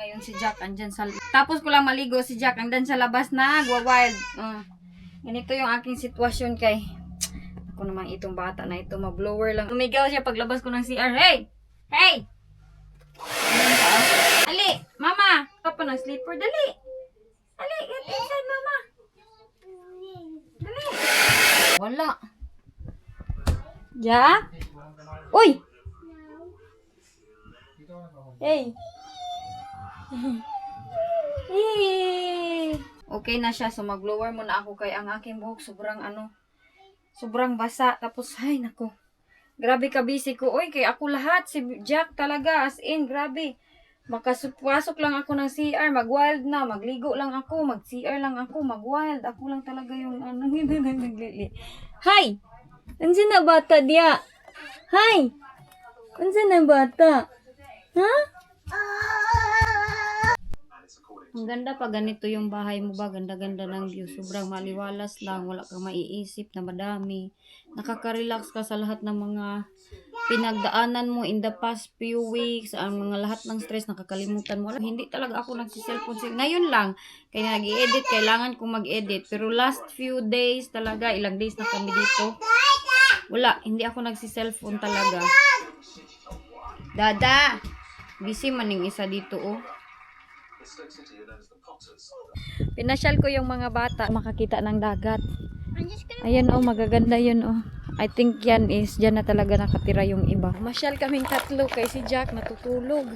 ngayon si Jack andyan sa... Tapos ko lang maligo si Jack andyan sa labas na wild. Ganito yung aking sitwasyon kay... Ako naman itong bata na ito, mag-blower lang. Tumigaw siya paglabas ko ng CR. Hey! Hey! Ali! Mama! Ka pa ng sleeper. Dali! Ali! Get inside, mama! Dali! Wala. Jack? Uy! Hey! Hey! Okay na siya. So, mag-blower muna ako kay ang aking buhok. Sobrang basa. Tapos, ay, nako. Grabe ka busy ko. Uy, kay ako lahat. Si Jack talaga. As in, grabe. Makasupasok lang ako ng CR. Mag-wild na. Magligo lang ako. Mag-CR lang ako. Mag-wild. Ako lang talaga yung naglili. Hi! Andiyan na bata diya? Hi! Andiyan na bata? Ha? Ang ganda pa ganito yung bahay mo ba? Ganda-ganda ng view. Sobrang maliwalas lang. Wala kang maiisip na madami. Nakaka-relax ka sa lahat ng mga pinagdaanan mo in the past few weeks. Ang mga lahat ng stress nakakalimutan mo. Hindi talaga ako nagsiselfone. Ngayon lang. Kaya nag-i-edit. Kailangan kong mag-edit. Pero last few days talaga. Ilang days na kami dito. Wala. Hindi ako nagsiselfone talaga. Dada! Busy man yung isa dito oh. Pinasyal ko yung mga bata makakita ng dagat. Ayan oh, magaganda yun oh. I think yan is dyan na talaga nakatira yung iba. Masyal kaming tatlo kay si Jack natutulog.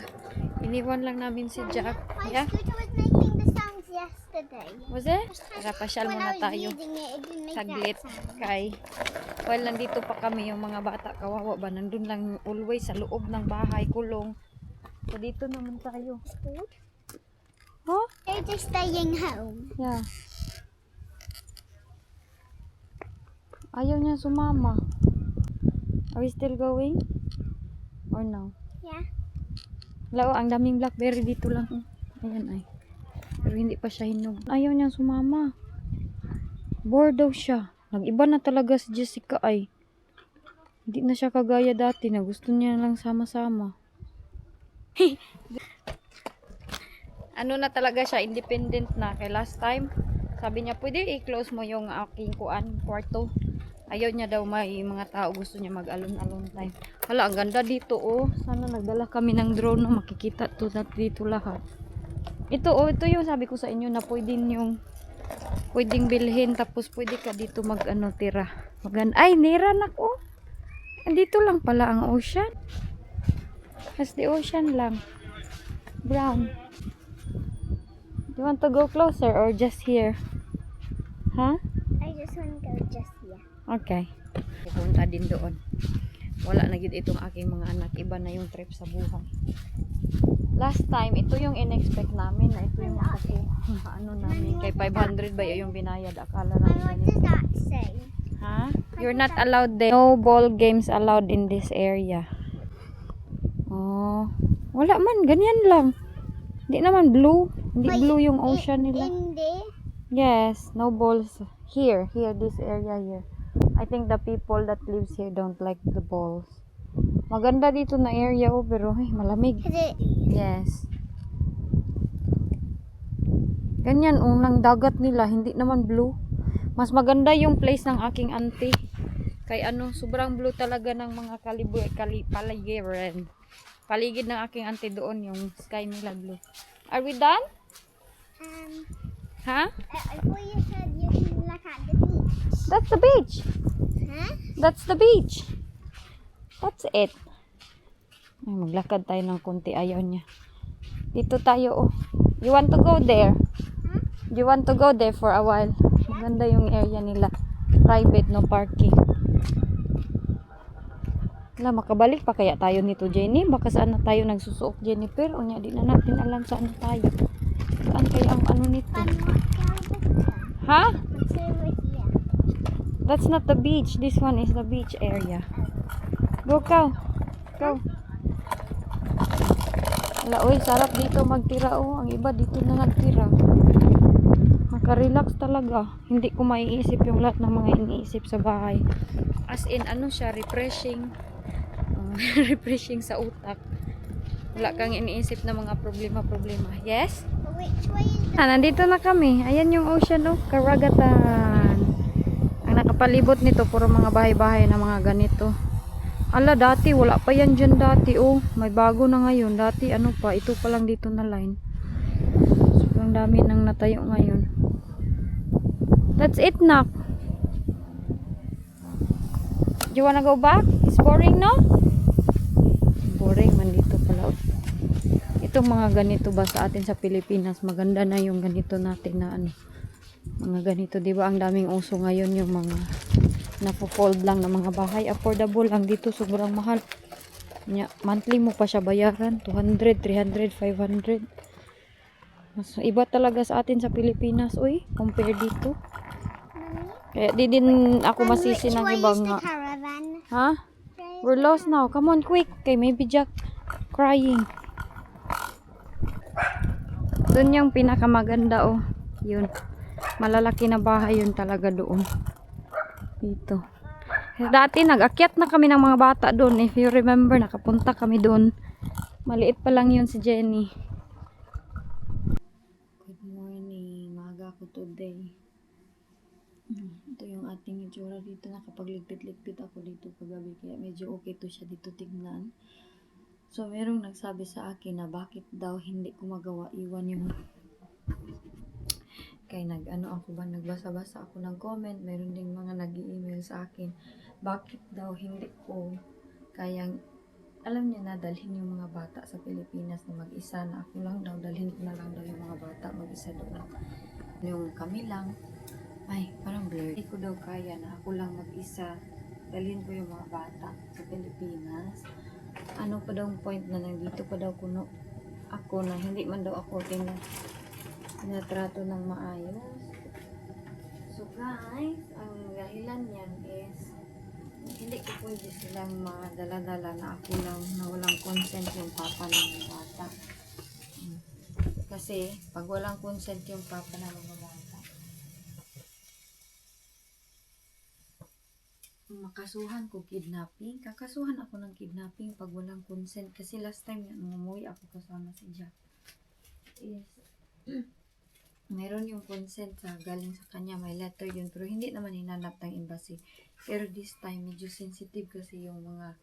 Iniwan lang namin si Jack. Yeah? Was it? Tara, pasyal muna tayo. Saglit kay while nandito pa kami yung mga bata kawawa ba nandun lang always sa loob ng bahay kulong. So dito naman tayo. Huh? They're just staying home. Yeah. Ayaw niya sumama. Are we still going? Or no? Yeah. Wala, ang daming blackberry dito lang. Ayan ay. Pero hindi pa siya hinog. Ayaw niya sumama. Bored daw siya. Nag-iba na talaga si Jessica ay. Hindi na siya kagaya dati na gusto niya lang sama-sama. Ano na talaga siya, independent na. Kay last time, sabi niya, pwede i-close mo yung aking kwarto. Ayaw niya daw may mga tao. Gusto niya mag-alone-alone time. Hala, ang ganda dito oh. Sana nagdala kami ng drone na makikita to dito lahat. Ito oh, ito yung sabi ko sa inyo na pwedeng bilhin. Tapos pwede ka dito tira. Ay, nira na ko. Dito lang pala ang ocean. As the ocean lang. Brown. Do you want to go closer or just here? Huh? I just want to go just here. Okay. Pupunta din doon. Wala na gid itong aking mga anak. Iba na yung trip sa buhay. Last time, ito yung in-expect namin na ito yung namin. Kay 500 ba yung binayad? Akala What namin. does that say? Ha? You're not allowed there. No ball games allowed in this area. Oh. Wala man. Ganyan lang. Hindi naman blue. Hindi blue yung ocean nila. In there? Yes. No balls. Here. This area here. I think the people that lives here don't like the balls. Maganda dito na area oh. Pero malamig. Yes. Ganyan oh. Ng dagat nila. Hindi naman blue. Mas maganda yung place ng aking auntie. Kay sobrang blue talaga ng mga paligiran. Paligid ng aking auntie doon yung sky nila blue. Are we done? Huh? I thought you said you can look at the beach. That's the beach. Huh? That's the beach. That's it. Ay, maglakad tayo ng konti. Ayaw niya. Dito tayo oh. You want to go there? Huh? You want to go there for a while? Maganda yung area nila. Private, no parking. Wala, makabalik pa kaya tayo nito, Jenny? Baka saan na tayo nagsusuok, Jennifer? O niya, di na natin alam saan na tayo. Saan kaya ang nito? Ha? What's over here? That's not the beach. This one is the beach area. Go, Cow. Go. Wala, uy, sarap dito magtira, oh. Ang iba dito na nagtira. Maka-relax talaga. Hindi ko maiisip yung lahat ng mga iniisip sa bahay. As in, siya, refreshing. Refreshing sa utak. Wala kang iniisip na mga problema-problema. Yes? But which way is the Nandito na kami. Ayan yung ocean, oh. Karagatan. Ang nakapalibot nito, puro mga bahay-bahay na mga ganito. Ala, dati, wala pa yan dyan dati, oh. May bago na ngayon. Dati, ano pa, ito pa lang dito na line. Sobrang dami nang natayo ngayon. That's it, Nak. Do you wanna go back? It's boring, no? Boring man dito pala. Itong mga ganito ba sa atin sa Pilipinas, maganda na yung ganito natin na ano. Mga ganito, di ba? Ang daming uso ngayon yung mga napo-fold lang na mga bahay. Affordable lang dito, sobrang mahal. Monthly mo pa siya bayaran, 200, 300, 500. Mas iba talaga sa atin sa Pilipinas, uy, compare dito. Kaya di din ako masisi ng which way ibang is the nga. caravan? Ha? We're lost now. Come on, quick. Kay maybe Jack crying. Doon yung pinakamaganda, oh. Yun. Malalaki na bahay yun talaga doon. Dito. Dati nag-akyat na kami ng mga bata doon. If you remember, nakapunta kami doon. Maliit pa lang yun si Jenny. Good morning. Maga ko today. Ito yung ating itsura dito. Nakapagligpit-ligpit ako dito kagabi. Kaya medyo okay to siya dito tignan. So, merong nagsabi sa akin na bakit daw hindi ko magawa iwan yung kaya nagbasa-basa ako ng comment. Meron ding mga nag-email sa akin. Bakit daw hindi ko kayang, alam niya na, dalhin yung mga bata sa Pilipinas na mag-isa na ako lang daw. Dalhin ko na lang daw yung mga bata mag-isa doon. Yung kami lang, ay, parang blur. Hindi ko daw kaya na ako lang mag-isa. Dalhin ko yung mga bata sa Pilipinas. Ano pa daw ang point na nandito pa daw kuno ako na hindi man daw ako tinatrato ng maayos. So guys, ang dahilan niyan is hindi ko pwede silang madala-dala na ako lang na walang consent yung papa ng mga bata. Kasi pag walang consent yung papa ng mga bata, makasuhan ko kidnapping. Kakasuhan ako ng kidnapping pag walang consent. Kasi last time nung umuwi ako kasama si Jack is meron yung consent sa galing sa kanya, may letter yun, pero hindi naman hinanap ng embassy. Pero this time medyo sensitive kasi yung mga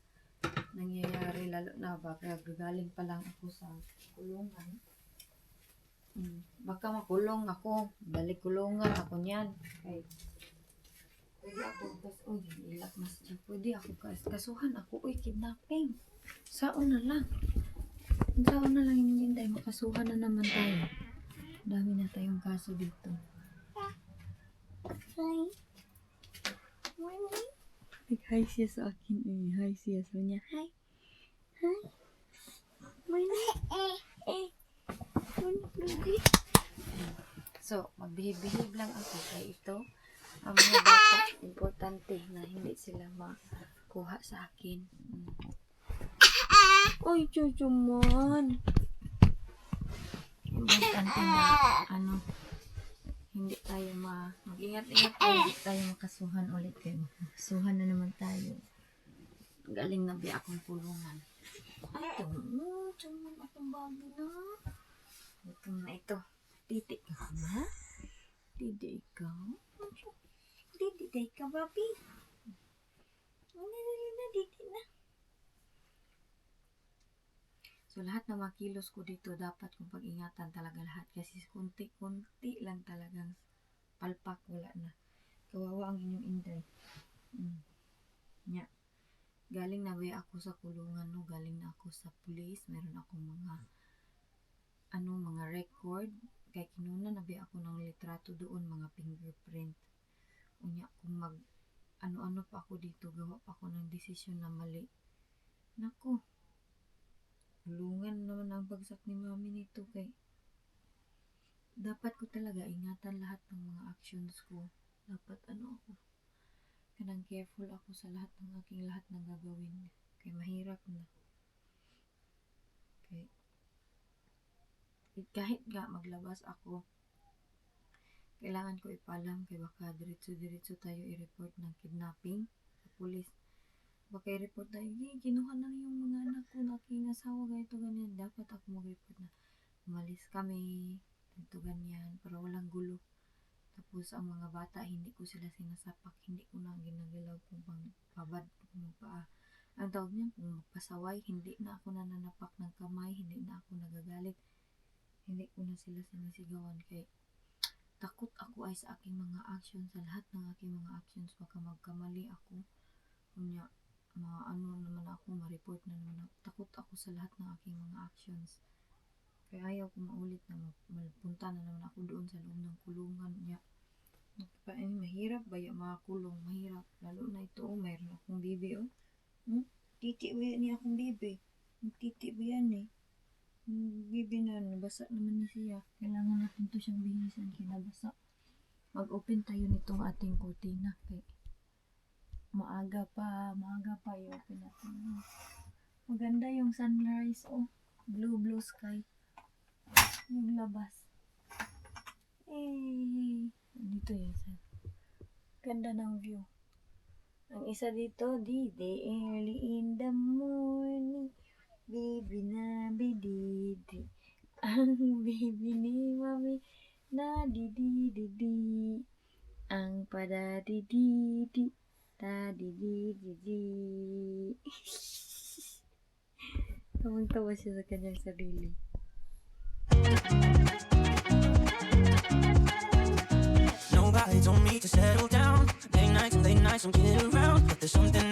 nangyayari, lalo na baka galing pa lang ako sa kulungan. Baka makulong ako, balik kulungan ako niyan. Okay. Pwede ako, ilak mas dyan. Pwede ako, kasuhan ako, kidnapping. Saon na lang hindi makasuhan na naman tayo. Dami na tayong kaso dito. Hi. Morning. Hi siya sa akin, hi siya sa niya. Hi. Hi. Morning. So, magbihib-bihib lang ako kay ito. Ang mga bata, importante na hindi sila makuha sa akin. Oy, chuchuman. Importante na, hindi tayo mag-ingat-ingat tayo, hindi tayo makasuhan ulit kayo. Makasuhan na naman tayo. Galing na biya akong kulungan. Ay, chuman akong bago na. Ito na ito. Titi ka ba? Titi ikaw? Titi ka, babi? Titi na. So, lahat ng mga kilos ko dito, dapat kong pag-ingatan talaga lahat. Kasi kunti-kunti lang talagang palpak, wala na. Kawawa ang inyong inday. Galing na ba ako sa kulungan, no? Galing na ako sa police. Meron akong mga record. Kaya kinuna na ba ako ng litrato doon, mga fingerprint. Unya, kung ano-ano pa ako dito, gawa pa ako ng desisyon na mali. Naku, tulungan naman ang bagsak ni mami nito kay dapat ko talaga ingatan lahat ng mga actions ko. Dapat ako, kanang careful ako sa lahat ng aking lahat ng gagawin. Kay mahirap na. Kay kahit nga maglabas ako, kailangan ko ipalam kay baka diretso-diretso tayo i-report ng kidnapping sa police. Baka i-report na, kinuha na yung mga anak ko na aking asawa, ganito, ganyan. Dapat ako mag-report na umalis kami, ganito, ganyan, para walang gulo. Tapos ang mga bata, hindi ko sila sinasapak, hindi ko na ginagalaw kung pang kung ang tawag niya, kung magpasaway, hindi na ako nananapak ng kamay, hindi na ako nagagalit, hindi ko na sila sinisigawan, kay takot ako ay sa aking mga actions, sa lahat ng aking mga actions, baka magkamali ako, kunya, ano naman ako, ma-report na naman ako, takot ako sa lahat ng aking mga actions, kaya ayaw ko maulit na mapunta na naman ako doon sa loob ng kulungan niya. Mahirap ba yung mga kulong? Mahirap. Lalo na ito, mayroon akong bibi, oh. Titi ba yan akong bibi? Titi ba yan, eh? Bibi na, nabasa naman ni siya. Kailangan natin to siyang binisan, kinabasa. Mag-open tayo nitong ating kurtina. Kay maaga pa i-open natin. Maganda yung sunrise, oh. Blue sky. Yung labas. Dito yun sa ganda ng view. Ang isa dito, Didi, early in the morning, baby na bididi. Ang baby ni mami na didi. Ang pada didi, ta didi. Tawang-tawa siya sa kanyang sarili. Nobody told me to settle down. Late nights, don't get around. But there's something